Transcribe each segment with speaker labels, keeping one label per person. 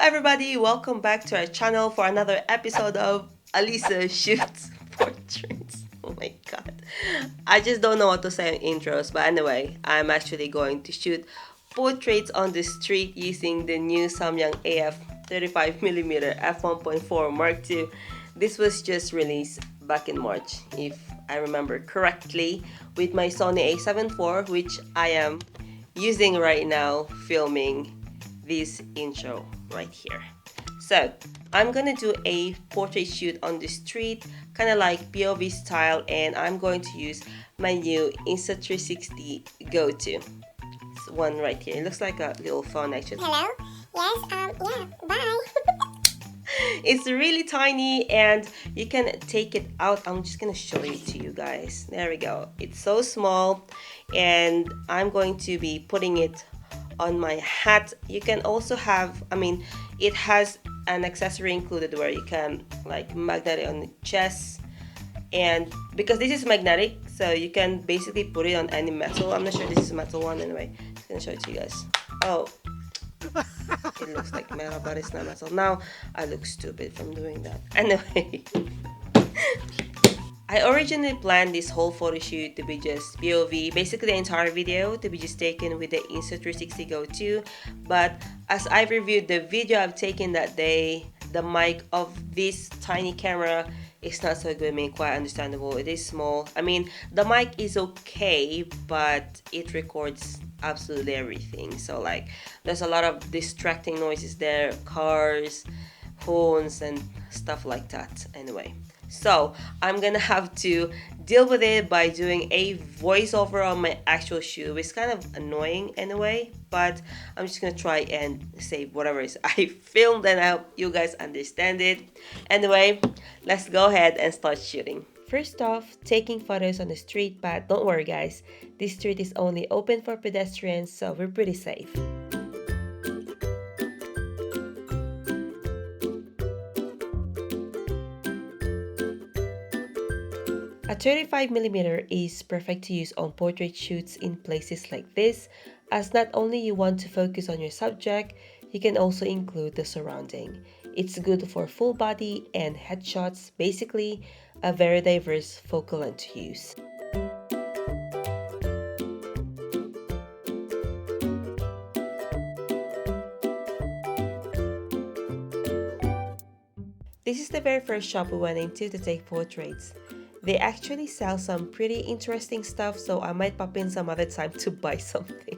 Speaker 1: everybody, welcome back to our channel for another episode of Alisa Shoots Portraits. Oh my god, I just don't know what to say in intros, but anyway, I'm actually going to shoot portraits on the street using the new Samyang AF 35mm f1.4 Mark II. This was just released back in March, if I remember correctly, with my Sony a7 IV, which I am using right now filming this intro right here. So I'm gonna do a portrait shoot on the street, kind of like POV style, and I'm going to use my new Insta360 GO II. It's one right here. It looks like a little phone actually.
Speaker 2: Hello? Yes, yeah, bye.
Speaker 1: It's really tiny and you can take it out. I'm just gonna show it to you guys. There we go. It's so small, and I'm going to be putting it on my hat. You can also have, it has an accessory included where you can like magnet it on the chest, and because this is magnetic, so you can basically put it on any metal. I'm not sure this is a metal one. Anyway, I'm just gonna show it to you guys. Oh, it looks like metal, but it's not metal. Now I look stupid from doing that. Anyway, I originally planned this whole photo shoot to be just POV, basically the entire video to be just taken with the Insta360 GO II, but as I reviewed the video I've taken that day, the mic of this tiny camera is not so good. Quite understandable. It is small. The mic is okay, but it records absolutely everything. So like, there's a lot of distracting noises there, cars, horns, and stuff like that. Anyway, so I'm gonna have to deal with it by doing a voiceover on my actual shoot. It's kind of annoying anyway, but I'm just gonna try and say whatever is I filmed, and I hope you guys understand it. Anyway, let's go ahead and start shooting. First off, taking photos on the street, but don't worry guys, this street is only open for pedestrians, so we're pretty safe. A 35mm is perfect to use on portrait shoots in places like this, as not only you want to focus on your subject, you can also include the surrounding. It's good for full body and headshots, basically a very diverse focal length to use. This is the very first shop we went into to take portraits. They actually sell some pretty interesting stuff, so I might pop in some other time to buy something.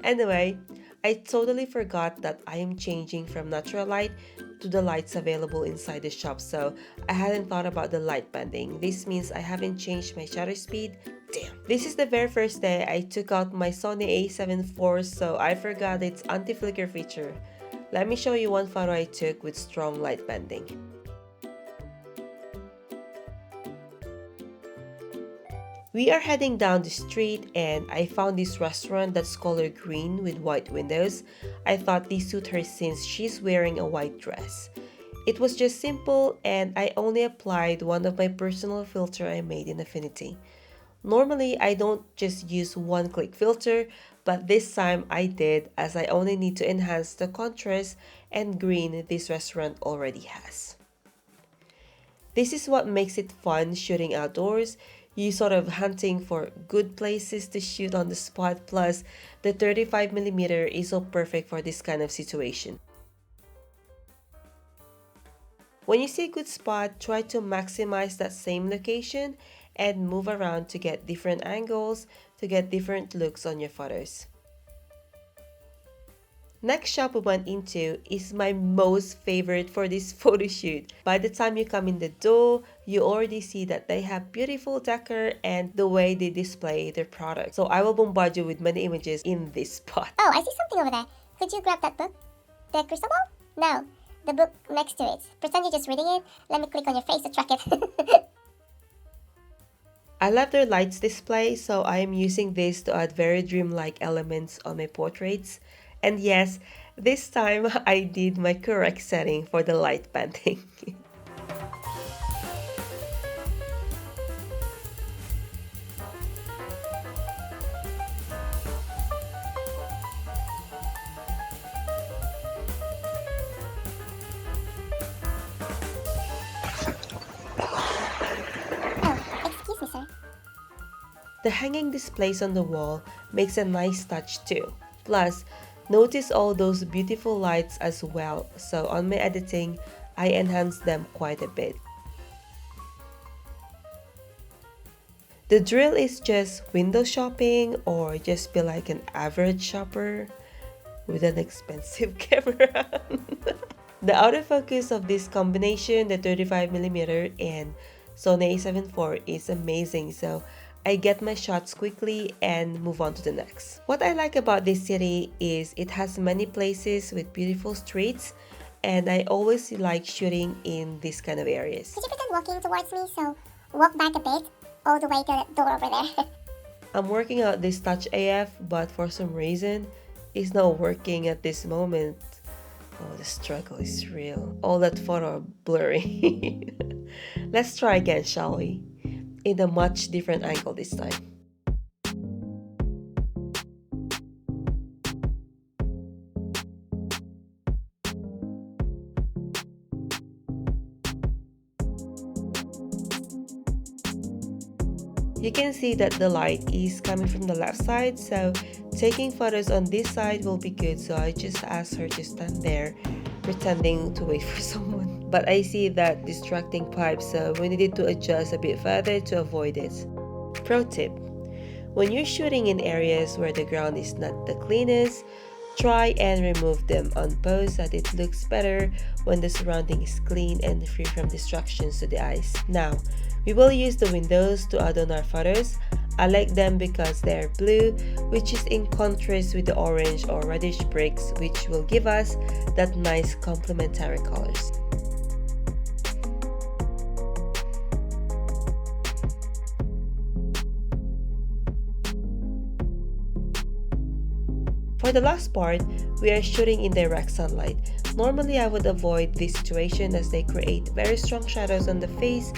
Speaker 1: Anyway, I totally forgot that I am changing from natural light to the lights available inside the shop, so I hadn't thought about the light bending. This means I haven't changed my shutter speed. Damn. This is the very first day I took out my Sony a7 IV, so I forgot its anti-flicker feature. Let me show you one photo I took with strong light bending. We are heading down the street and I found this restaurant that's colored green with white windows. I thought this suit her since she's wearing a white dress. It was just simple, and I only applied one of my personal filter I made in Affinity. Normally I don't just use one click filter, but this time I did, as I only need to enhance the contrast and green this restaurant already has. This is what makes it fun shooting outdoors. You sort of hunting for good places to shoot on the spot, plus the 35mm is so perfect for this kind of situation. When you see a good spot, try to maximize that same location and move around to get different angles, to get different looks on your photos. Next shop we went into is my most favorite for this photo shoot. By the time you come in the door, you already see that they have beautiful decor and the way they display their products. So I will bombard you with many images in this spot.
Speaker 2: Oh, I see something over there. Could you grab that book? The crystal ball? No, the book next to it. Pretend you're just reading it. Let me click on your face to track it.
Speaker 1: I love their lights display, so I am using this to add very dreamlike elements on my portraits. And yes, this time I did my correct setting for the light bending. The hanging displays on the wall makes a nice touch too. Plus, notice all those beautiful lights as well, so on my editing, I enhance them quite a bit. The drill is just window shopping or just be like an average shopper with an expensive camera. The autofocus of this combination, the 35mm and Sony A7 IV, is amazing, so I get my shots quickly and move on to the next. What I like about this city is it has many places with beautiful streets, and I always like shooting in these kind of areas.
Speaker 2: Could you pretend walking towards me? So walk back a bit, all the way to the door over there.
Speaker 1: I'm working out this Touch AF, but for some reason, it's not working at this moment. Oh, the struggle is real. All that photo blurry. Let's try again, shall we? In a much different angle this time. You can see that the light is coming from the left side, so taking photos on this side will be good, so I just asked her to stand there pretending to wait for someone. But I see that distracting pipe, so we needed to adjust a bit further to avoid it. Pro tip: when you're shooting in areas where the ground is not the cleanest, try and remove them on pose so that it looks better when the surrounding is clean and free from distractions to the eyes. Now, we will use the windows to add on our photos. I like them because they are blue, which is in contrast with the orange or reddish bricks, which will give us that nice complementary colors. For the last part, we are shooting in direct sunlight. Normally, I would avoid this situation as they create very strong shadows on the face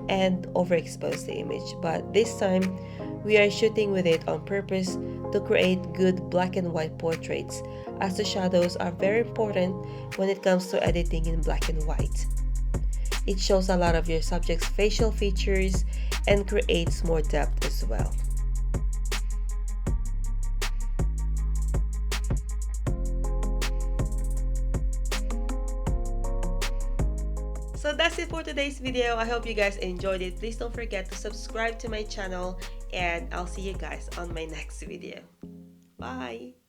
Speaker 1: and overexpose the image, but this time we are shooting with it on purpose to create good black and white portraits, as the shadows are very important when it comes to editing in black and white. It shows a lot of your subject's facial features and creates more depth as well. So that's it for today's video. I hope you guys enjoyed it. Please don't forget to subscribe to my channel, and I'll see you guys on my next video. Bye!